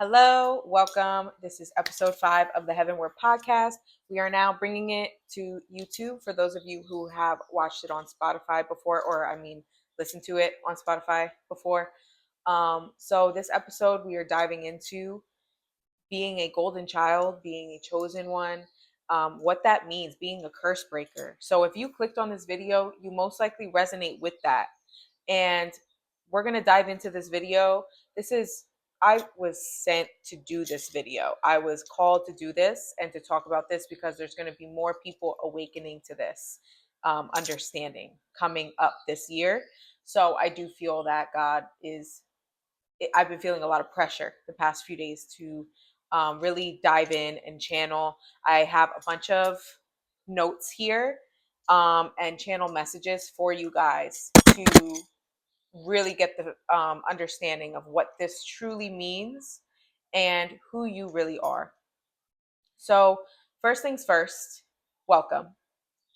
Hello, welcome. This is episode 5 of the Heavenward podcast. We are now bringing it to YouTube for those of you who have watched it on Spotify before, listened to it on Spotify before. So, this episode, we are diving into being a golden child, being a chosen one, what that means, being a curse breaker. So, if you clicked on this video, you most likely resonate with that. And we're going to dive into this video. I was sent to do this video. I was called to do this and to talk about this because there's going to be more people awakening to this understanding coming up this year. So I do feel that I've been feeling a lot of pressure the past few days to really dive in and channel. I have a bunch of notes here and channel messages for you guys to really get the understanding of what this truly means and who you really are. So, first things first, welcome.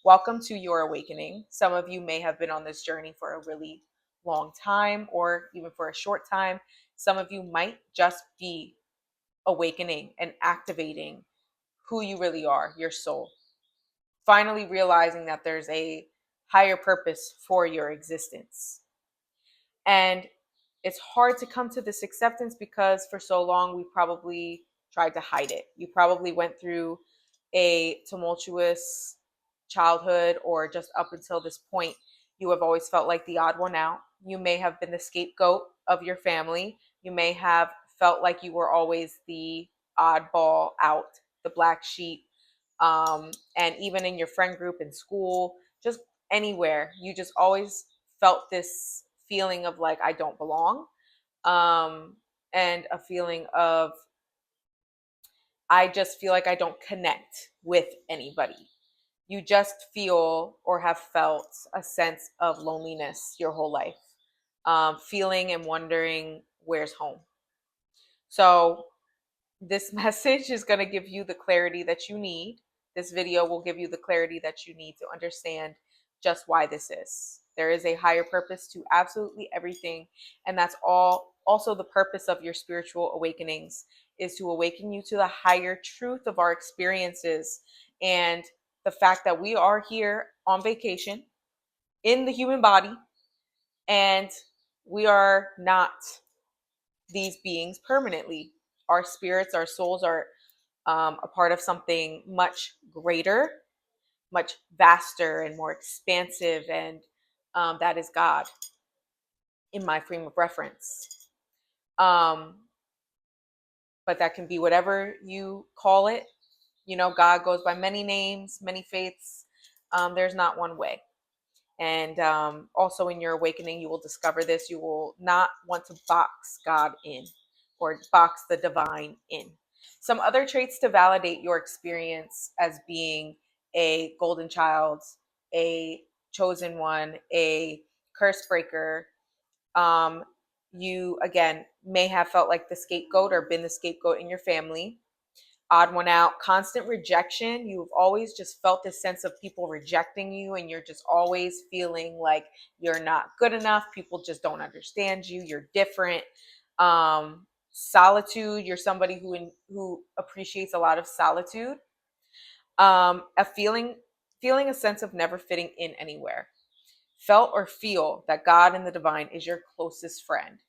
Welcome to your awakening. Some of you may have been on this journey for a really long time or even for a short time. Some of you might just be awakening and activating who you really are, your soul. Finally realizing that there's a higher purpose for your existence. And it's hard to come to this acceptance because for so long we probably tried to hide it. You probably went through a tumultuous childhood, or just up until this point, you have always felt like the odd one out. You may have been the scapegoat of your family. You may have felt like you were always the oddball out, the black sheep. And even in your friend group in school, just anywhere, you just always felt this feeling of like, I don't belong. And a feeling of, I just feel like I don't connect with anybody. You just feel or have felt a sense of loneliness your whole life, feeling and wondering where's home. So, this message is going to give you the clarity that you need. This video will give you the clarity that you need to understand just why this is. There is a higher purpose to absolutely everything. And that's also the purpose of your spiritual awakenings, is to awaken you to the higher truth of our experiences and the fact that we are here on vacation in the human body, and we are not these beings permanently. Our spirits, our souls are a part of something much greater, much vaster, and more expansive, and that is God in my frame of reference. But that can be whatever you call it. You know, God goes by many names, many faiths. There's not one way. And also in your awakening, you will discover this. You will not want to box God in or box the divine in. Some other traits to validate your experience as being a golden child, a chosen one, a curse breaker. You, again, may have felt like the scapegoat or been the scapegoat in your family. Odd one out, constant rejection. You've always just felt this sense of people rejecting you, and you're just always feeling like you're not good enough. People just don't understand you. You're different. Solitude. You're somebody who appreciates a lot of solitude. A feeling a sense of never fitting in anywhere. Felt or feel that God and the divine is your closest friend.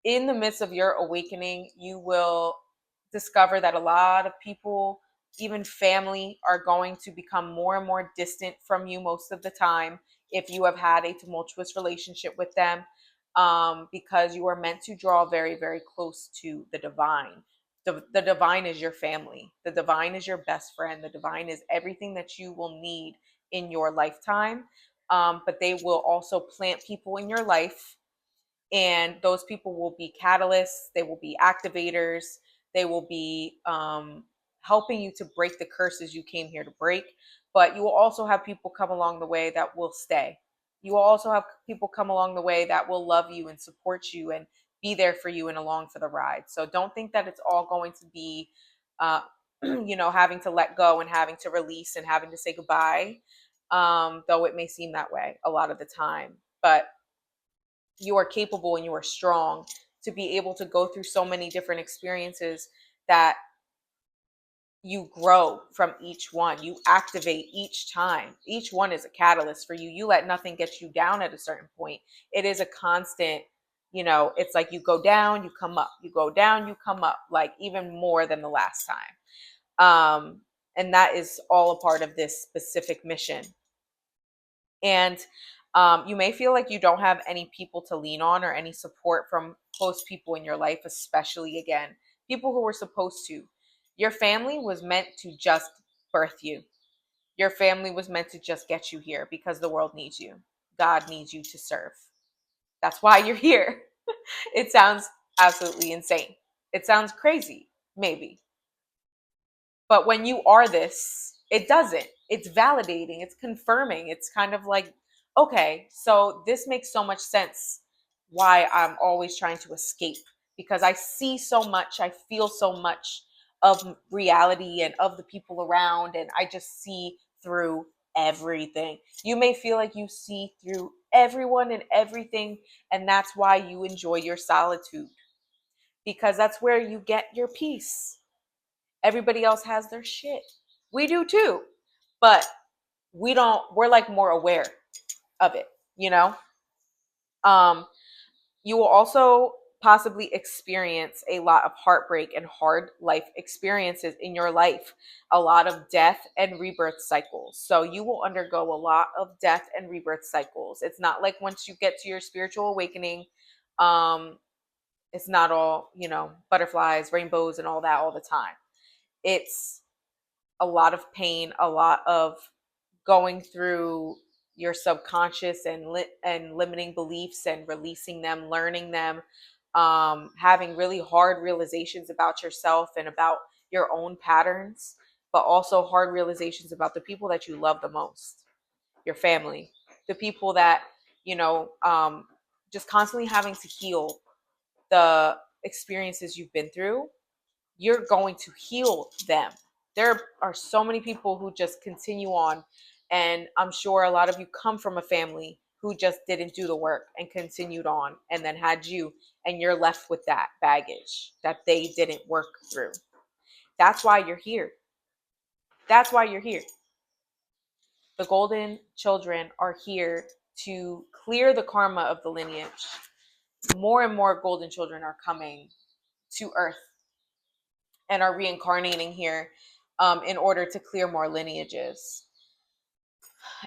In the midst of your awakening, you will discover that a lot of people, even family, are going to become more and more distant from you most of the time if you have had a tumultuous relationship with them, because you are meant to draw very, very close to the divine. The divine is your family. The divine is your best friend. The divine is everything that you will need in your lifetime. But they will also plant people in your life, and those people will be catalysts. They will be activators. They will be helping you to break the curses you came here to break. But you will also have people come along the way that will stay. You will also have people come along the way that will love you and support you and be there for you and along for the ride. So don't think that it's all going to be having to let go and having to release and having to say goodbye, though it may seem that way a lot of the time. But you are capable and you are strong to be able to go through so many different experiences that you grow from each one. You activate each time. Each one is a catalyst for you. You let nothing get you down at a certain point. It is a constant, it's like you go down, you come up, you go down, you come up, like even more than the last time. And that is all a part of this specific mission. And you may feel like you don't have any people to lean on or any support from close people in your life, especially again, people who were supposed to. Your family was meant to just birth you. Your family was meant to just get you here because the world needs you. God needs you to serve. That's why you're here. It sounds absolutely insane. It sounds crazy, maybe. But when you are this, it doesn't. It's validating, it's confirming. It's kind of like, okay, so this makes so much sense why I'm always trying to escape, because I see so much, I feel so much of reality and of the people around, and I just see through everything. You may feel like you see through everyone and everything, and that's why you enjoy your solitude, because that's where you get your peace. Everybody else has their shit. We do too. But we're like more aware of it, you know? Um, you will also possibly experience a lot of heartbreak and hard life experiences in your life, a lot of death and rebirth cycles. So you will undergo a lot of death and rebirth cycles. It's not like once you get to your spiritual awakening, it's not all, butterflies, rainbows, and all that all the time. It's a lot of pain, a lot of going through your subconscious and limiting beliefs and releasing them, learning them, having really hard realizations about yourself and about your own patterns, but also hard realizations about the people that you love the most, your family, the people that, just constantly having to heal the experiences you've been through. You're going to heal them. There are so many people who just continue on. And I'm sure a lot of you come from a family who just didn't do the work and continued on and then had you, and you're left with that baggage that they didn't work through. That's why you're here. That's why you're here. The golden children are here to clear the karma of the lineage. More and more golden children are coming to Earth and are reincarnating here in order to clear more lineages.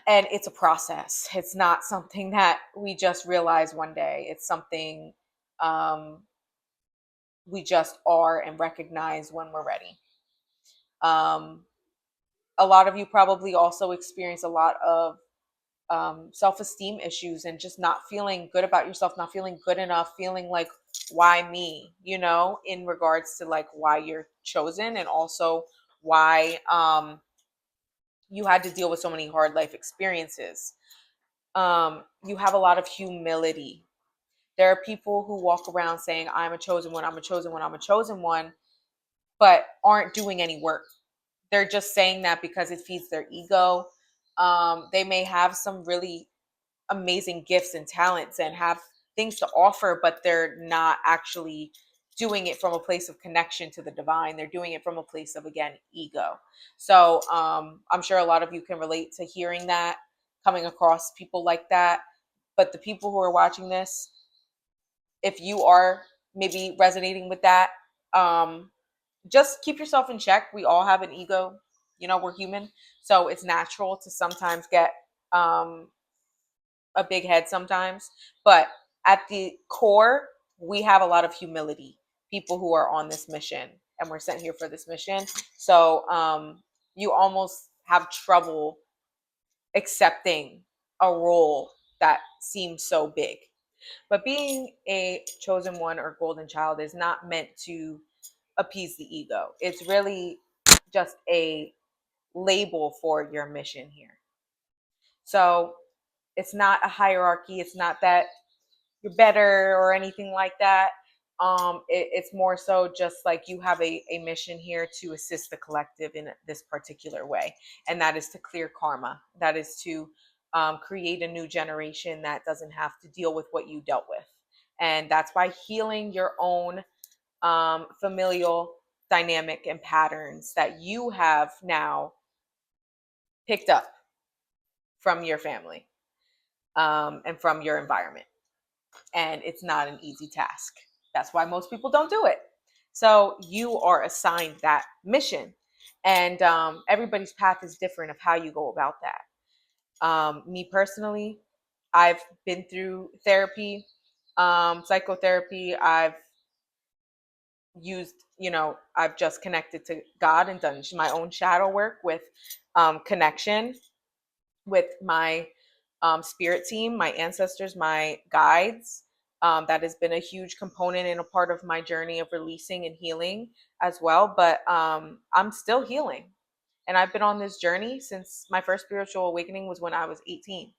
And it's a process. It's not something that we just realize one day. It's something we just are and recognize when we're ready. A lot of you probably also experience a lot of self-esteem issues and just not feeling good about yourself, not feeling good enough, feeling like, why me, in regards to like why you're chosen, and also why you had to deal with so many hard life experiences. You have a lot of humility. There are people who walk around saying, I'm a chosen one, I'm a chosen one, I'm a chosen one, but aren't doing any work. They're just saying that because it feeds their ego. They may have some really amazing gifts and talents and have things to offer, but they're not actually doing it from a place of connection to the divine. They're doing it from a place of, again, ego. So I'm sure a lot of you can relate to hearing that, coming across people like that. But the people who are watching this, if you are maybe resonating with that, just keep yourself in check. We all have an ego. We're human. So it's natural to sometimes get a big head sometimes, but at the core, we have a lot of humility. People who are on this mission, and we're sent here for this mission. So you almost have trouble accepting a role that seems so big. But being a chosen one or golden child is not meant to appease the ego. It's really just a label for your mission here. So it's not a hierarchy. It's not that you're better or anything like that. It's more so just like you have a mission here to assist the collective in this particular way. And that is to clear karma. That is to create a new generation that doesn't have to deal with what you dealt with. And that's by healing your own familial dynamic and patterns that you have now picked up from your family and from your environment. And it's not an easy task. That's why most people don't do it. So you are assigned that mission. And everybody's path is different of how you go about that. Me personally, I've been through therapy, psychotherapy. I've used, I've just connected to God and done my own shadow work with connection with my spirit team, my ancestors, my guides. That has been a huge component and a part of my journey of releasing and healing as well. But I'm still healing. And I've been on this journey since my first spiritual awakening was when I was 18.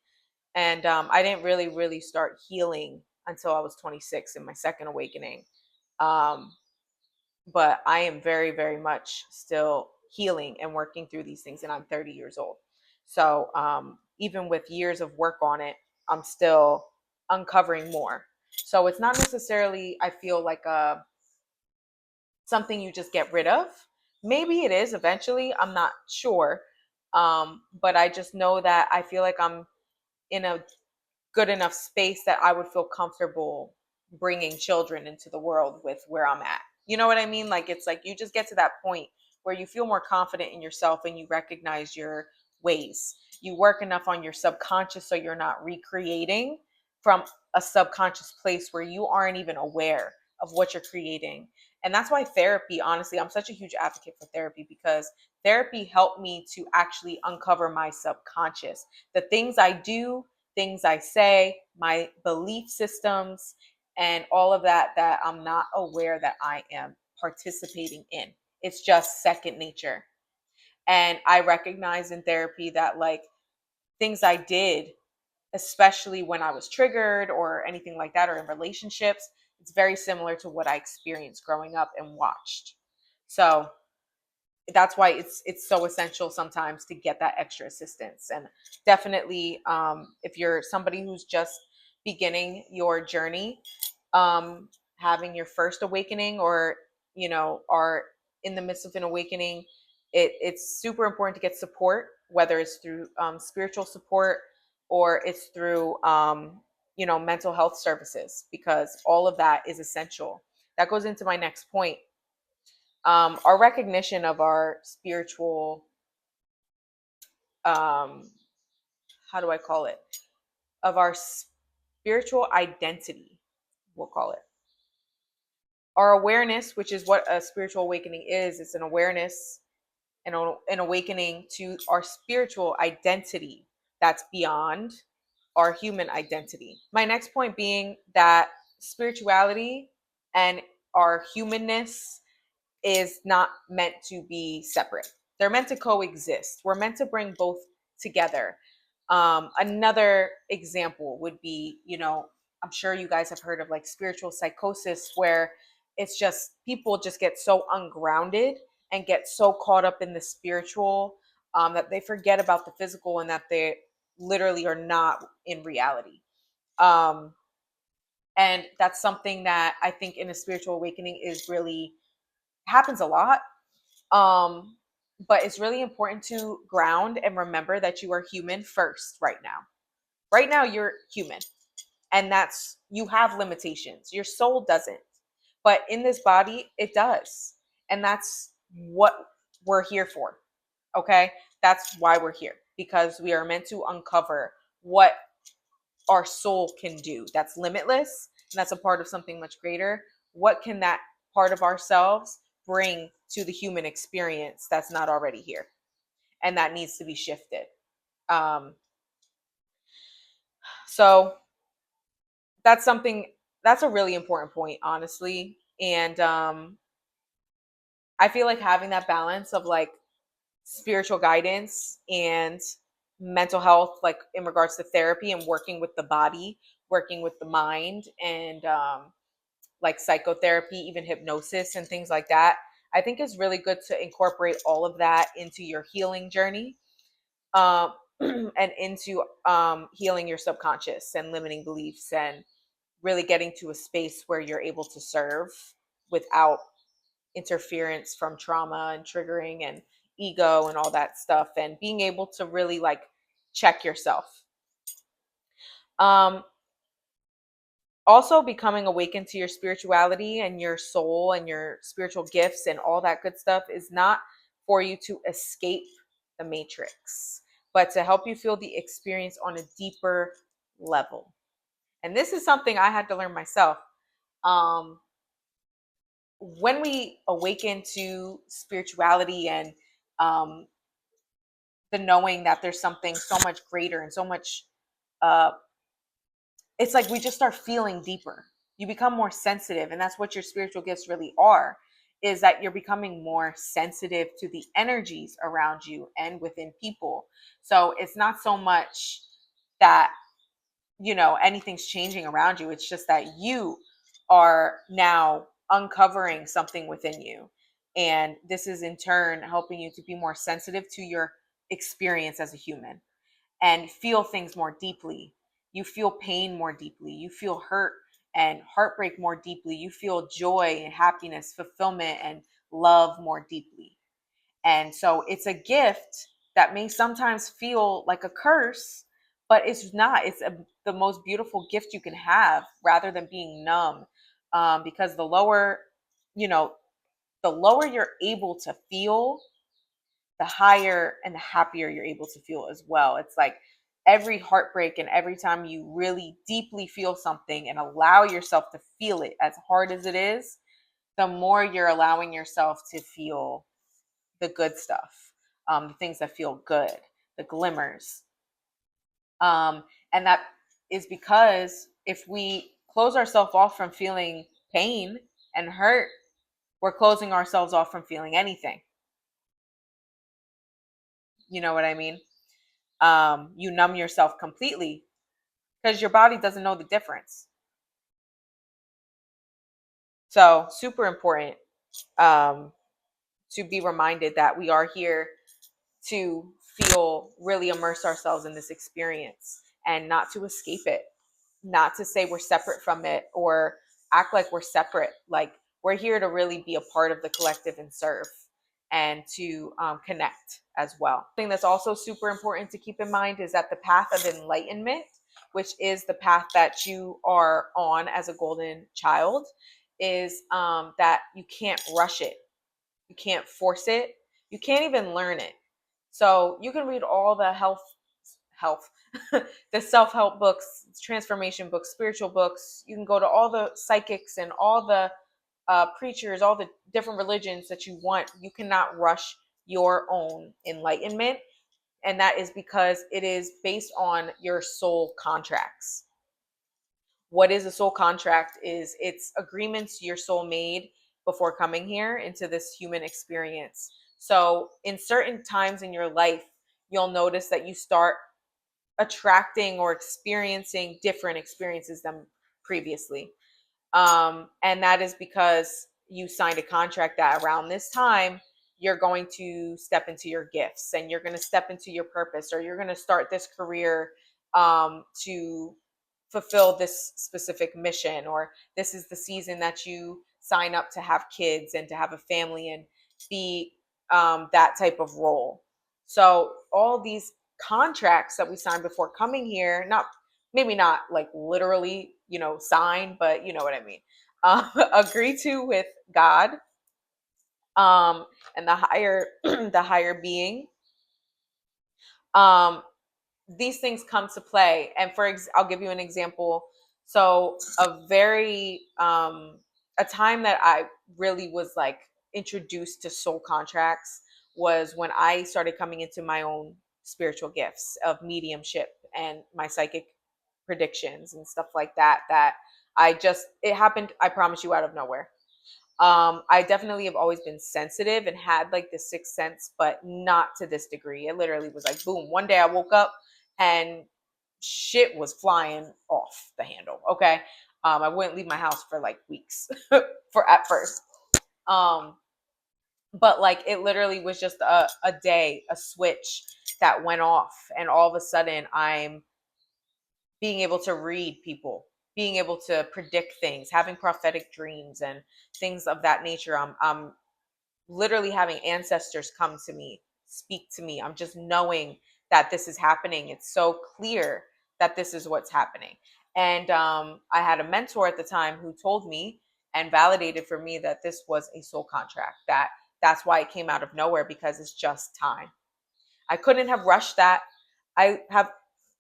And I didn't really start healing until I was 26 in my second awakening. Um, but I am very much still healing and working through these things, and I'm 30 years old. So even with years of work on it, I'm still uncovering more. So it's not necessarily, I feel like something you just get rid of. Maybe it is eventually, I'm not sure. But I just know that I feel like I'm in a good enough space that I would feel comfortable bringing children into the world with where I'm at. You know what I mean? Like, it's like you just get to that point where you feel more confident in yourself and you recognize your ways. You work enough on your subconscious so you're not recreating from a subconscious place where you aren't even aware of what you're creating. And that's why therapy, honestly, I'm such a huge advocate for therapy, because therapy helped me to actually uncover my subconscious. The things I do, things I say, my belief systems, and all of that I'm not aware that I am participating in. It's just second nature. And I recognize in therapy that, like, things I did, especially when I was triggered or anything like that, or in relationships, it's very similar to what I experienced growing up and watched. So that's why it's so essential sometimes to get that extra assistance. And definitely, if you're somebody who's just beginning your journey, having your first awakening, or are in the midst of an awakening, it's super important to get support, whether it's through spiritual support or it's through mental health services, because all of that is essential. That goes into my next point. Our recognition of our spiritual, um, how do I call it? Of our spiritual identity, we'll call it. Our awareness, which is what a spiritual awakening is, it's an awareness and an awakening to our spiritual identity that's beyond our human identity. My next point being that spirituality and our humanness is not meant to be separate. They're meant to coexist. We're meant to bring both together. Another example would be, I'm sure you guys have heard of like spiritual psychosis, where it's just people just get so ungrounded and get so caught up in the spiritual that they forget about the physical, and that they literally are not in reality. Um, and that's something that I think in a spiritual awakening is really happens a lot. um but it's really important to ground and remember that you are human first. Right now you're human, and that's, you have limitations. Your soul doesn't, but in this body it does. And that's what we're here for. Okay, that's why we're here, because we are meant to uncover what our soul can do that's limitless, and that's a part of something much greater. What can that part of ourselves bring to the human experience that's not already here, and that needs to be shifted? So that's something, that's a really important point, honestly. And I feel like having that balance of like spiritual guidance and mental health, like in regards to therapy and working with the body, working with the mind, and like psychotherapy, even hypnosis and things like that, I think it's really good to incorporate all of that into your healing journey, um, and into healing your subconscious and limiting beliefs, and really getting to a space where you're able to serve without interference from trauma and triggering and ego and all that stuff, and being able to really like check yourself. Um, Also becoming awakened to your spirituality and your soul and your spiritual gifts and all that good stuff is not for you to escape the matrix, but to help you feel the experience on a deeper level. And this is something I had to learn myself. Um, when we awaken to spirituality and um, the knowing that there's something so much greater and so much, uh, it's like we just start feeling deeper. You become more sensitive, and that's what your spiritual gifts really are, is that you're becoming more sensitive to the energies around you and within people. So it's not so much that, you know, anything's changing around you. It's just that you are now uncovering something within you. And this is in turn helping you to be more sensitive to your experience as a human and feel things more deeply. You feel pain more deeply. You feel hurt and heartbreak more deeply. You feel joy and happiness, fulfillment, and love more deeply. And so it's a gift that may sometimes feel like a curse, but it's not. The most beautiful gift you can have rather than being numb. Because the lower, you know, the lower you're able to feel, the higher and the happier you're able to feel as well. It's like every heartbreak and every time you really deeply feel something and allow yourself to feel it as hard as it is, the more you're allowing yourself to feel the good stuff, the things that feel good, the glimmers. And that is because if we close ourselves off from feeling pain and hurt, we're closing ourselves off from feeling anything. You know what I mean? You numb yourself completely because your body doesn't know the difference. So, super important um, to be reminded that we are here to feel, really immerse ourselves in this experience and not to escape it, not to say we're separate from it or act like we're separate. Like, we're here to really be a part of the collective and serve and to connect as well. Thing that's also super important to keep in mind is that the path of enlightenment, which is the path that you are on as a golden child, is that you can't rush it, you can't force it, you can't even learn it. So you can read all the health the self-help books, transformation books, spiritual books. You can go to all the psychics and all the preachers, all the different religions that you want. You cannot rush your own enlightenment. And that is because it is based on your soul contracts. What is a soul contract? Is it's agreements your soul made before coming here into this human experience. So in certain times in your life, you'll notice that you start attracting or experiencing different experiences than previously. And that is because you signed a contract that around this time, you're going to step into your gifts and you're going to step into your purpose, or you're going to start this career to fulfill this specific mission, or this is the season that you sign up to have kids and to have a family and be that type of role. So all these contracts that we signed before coming here, not maybe not like literally, you know, sign, but you know what I mean. Agree to with God, um, and the higher, the higher being. Um, these things come to play, and I'll give you an example. So, a time that I really was like introduced to soul contracts was when I started coming into my own spiritual gifts of mediumship and my psychic predictions and stuff like that. It happened, I promise you, out of nowhere. I definitely have always been sensitive and had like the sixth sense, but not to this degree. It literally was like boom. One day I woke up and shit was flying off the handle. Okay. I wouldn't leave my house for like weeks for at first. Um, but like it literally was just a day, a switch that went off, and all of a sudden I'm being able to read people, being able to predict things, having prophetic dreams and things of that nature. I'm literally having ancestors come to me, speak to me. I'm just knowing that this is happening. It's so clear that this is what's happening. And I had a mentor at the time who told me and validated for me that this was a soul contract, that's why it came out of nowhere, because it's just time. I couldn't have rushed that. I have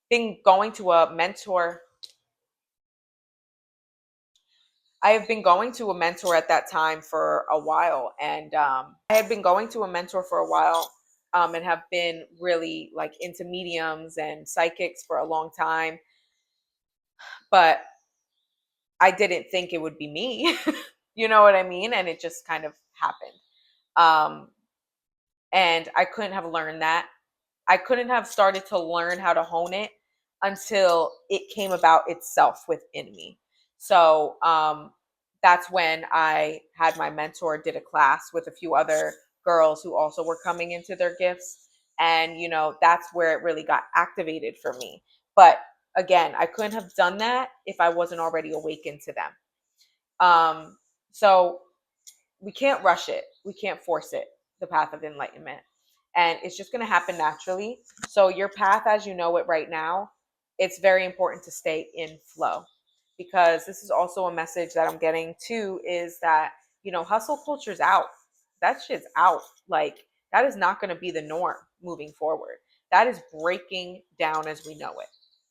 been going to a mentor. I have been going to a mentor at that time for a while, and I had been going to a mentor for a while, and have been really like into mediums and psychics for a long time, but I didn't think it would be me. You know what I mean? And it just kind of happened. Um, and I couldn't have learned that. I couldn't have started to learn how to hone it until it came about itself within me. So that's when I had my mentor did a class with a few other girls who also were coming into their gifts. And, that's where it really got activated for me. But again, I couldn't have done that if I wasn't already awakened to them. So we can't rush it. We can't force it, the path of enlightenment. And it's just going to happen naturally. So your path as you know it right now, it's very important to stay in flow, because this is also a message that I'm getting too, is that, hustle culture's out. That shit's out. Like, that is not going to be the norm moving forward. That is breaking down as we know it.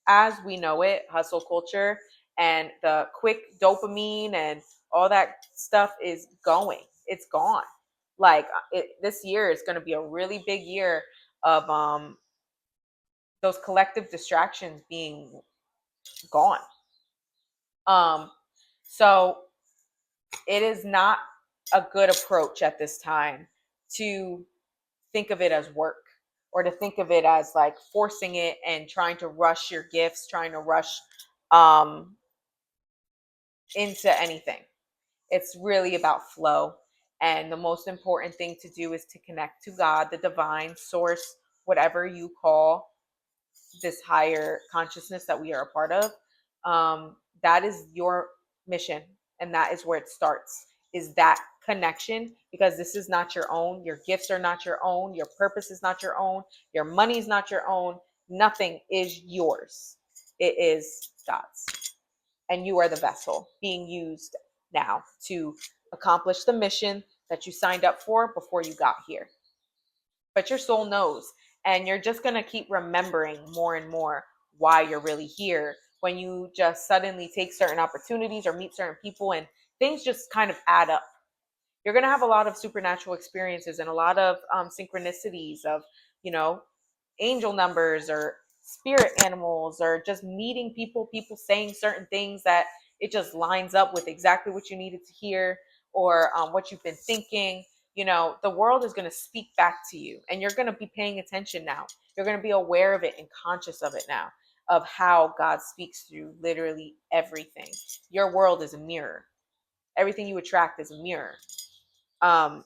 As we know it, hustle culture and the quick dopamine and all that stuff is going. It's gone. Like, this year is going to be a really big year of those collective distractions being gone. So it is not a good approach at this time to think of it as work, or to think of it as like forcing it and trying to rush your gifts, trying to rush um, into anything. It's really about flow. And the most important thing to do is to connect to God, the divine source, whatever you call this higher consciousness that we are a part of. That is your mission. And that is where it starts, is that connection, because this is not your own. Your gifts are not your own. Your purpose is not your own. Your money is not your own. Nothing is yours. It is God's. And you are the vessel being used now to accomplish the mission that you signed up for before you got here. But your soul knows, and you're just going to keep remembering more and more why you're really here when you just suddenly take certain opportunities or meet certain people, and things just kind of add up. You're going to have a lot of supernatural experiences and a lot of synchronicities of, you know, angel numbers or spirit animals, or just meeting people saying certain things that it just lines up with exactly what you needed to hear, or what you've been thinking. The world is going to speak back to you, and you're going to be paying attention now. You're going to be aware of it and conscious of it now, of how God speaks through literally everything. Your world is a mirror. Everything you attract is a mirror.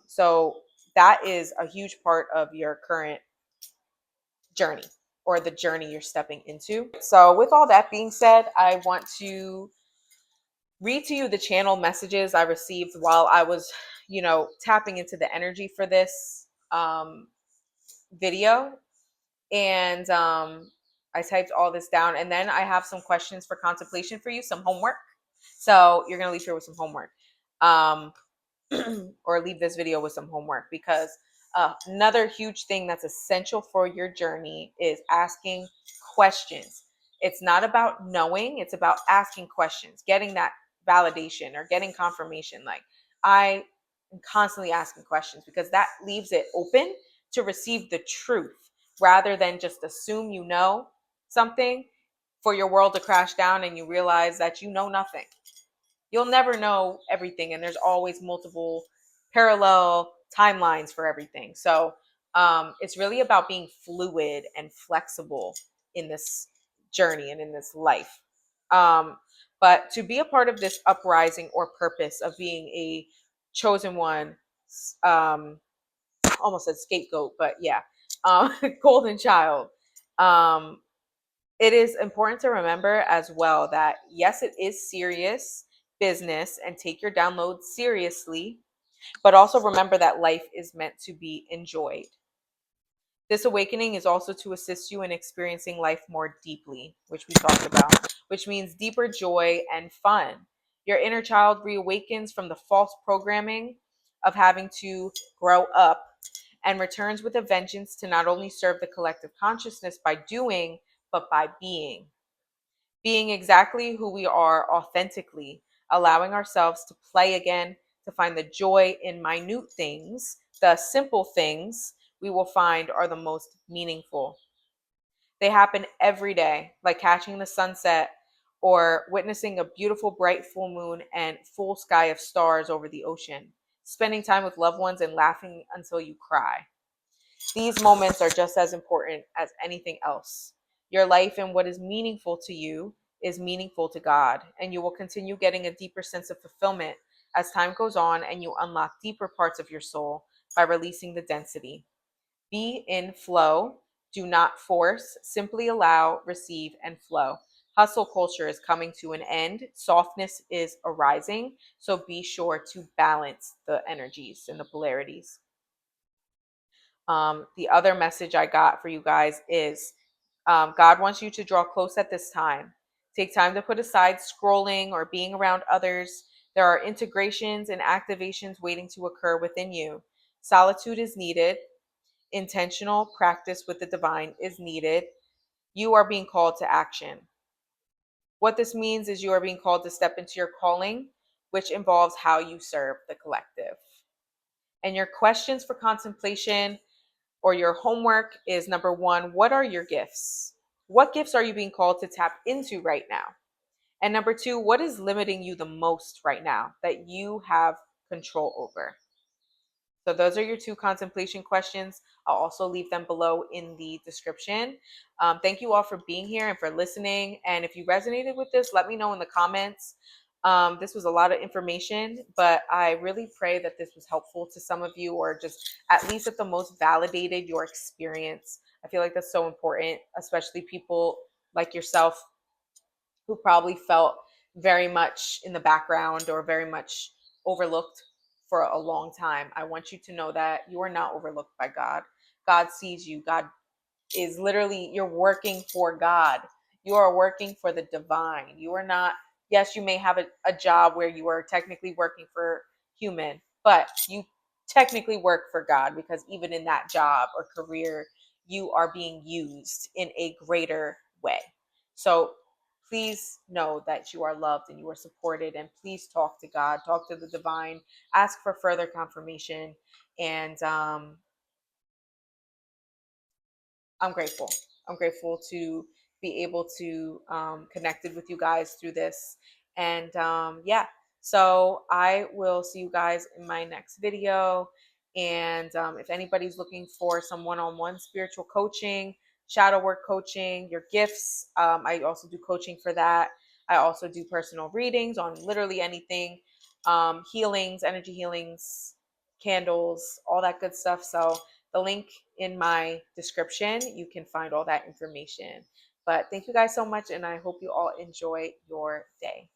So that is a huge part of your current journey, or the journey you're stepping into. So with all that being said, I want to read to you the channel messages I received while I was, tapping into the energy for this video. And I typed all this down, and then I have some questions for contemplation for you, some homework. So you're going to leave here with some homework. Or leave this video with some homework, because another huge thing that's essential for your journey is asking questions. It's not about knowing, it's about asking questions, getting that validation or getting confirmation. Like, I am constantly asking questions, because that leaves it open to receive the truth, rather than just assume you know something for your world to crash down and you realize that you know nothing. You'll never know everything, and there's always multiple parallel timelines for everything. So it's really about being fluid and flexible in this journey and in this life. But to be a part of this uprising or purpose of being a chosen one, almost said scapegoat, but yeah, golden child, It is important to remember as well that yes, it is serious business and take your downloads seriously, but also remember that life is meant to be enjoyed. This awakening is also to assist you in experiencing life more deeply, which we talked about, which means deeper joy and fun. Your inner child reawakens from the false programming of having to grow up and returns with a vengeance to not only serve the collective consciousness by doing, but by being. Being exactly who we are authentically, allowing ourselves to play again, to find the joy in minute things, the simple things we will find are the most meaningful. They happen every day, like catching the sunset or witnessing a beautiful bright full moon and full sky of stars over the ocean, spending time with loved ones and laughing until you cry. These moments are just as important as anything else. Your life and what is meaningful to you is meaningful to God, and you will continue getting a deeper sense of fulfillment as time goes on and you unlock deeper parts of your soul by releasing the density. Be in flow. Do not force. Simply allow, receive, and flow. Hustle culture is coming to an end. Softness is arising. So be sure to balance the energies and the polarities. The other message I got for you guys is God wants you to draw close at this time. Take time to put aside scrolling or being around others. There are integrations and activations waiting to occur within you. Solitude is needed. Intentional practice with the divine is needed. You are being called to action. What this means is you are being called to step into your calling, which involves how you serve the collective. And your questions for contemplation or your homework is number one, what are your gifts? What gifts are you being called to tap into right now? And number two, what is limiting you the most right now that you have control over? So those are your two contemplation questions. I'll also leave them below in the description. Thank you all for being here and for listening. And if you resonated with this, let me know in the comments. This was a lot of information, but I really pray that this was helpful to some of you, or just at least at the most validated your experience. I feel like that's so important, especially people like yourself who probably felt very much in the background or very much overlooked for a long time. I want you to know that you are not overlooked by God. God sees you. God is literally, you're working for God. You are working for the divine. You are not, yes, you may have a job where you are technically working for human, but you technically work for God, because even in that job or career, you are being used in a greater way. So please know that you are loved and you are supported, and please talk to God, talk to the divine, ask for further confirmation. And I'm grateful. I'm grateful to be able to connected with you guys through this. And yeah, so I will see you guys in my next video. And if anybody's looking for some one-on-one spiritual coaching, shadow work coaching, your gifts, I also do coaching for that. I also do personal readings on literally anything, healings, energy healings, candles, all that good stuff. So the link in my description, you can find all that information. But thank you guys so much, and I hope you all enjoy your day.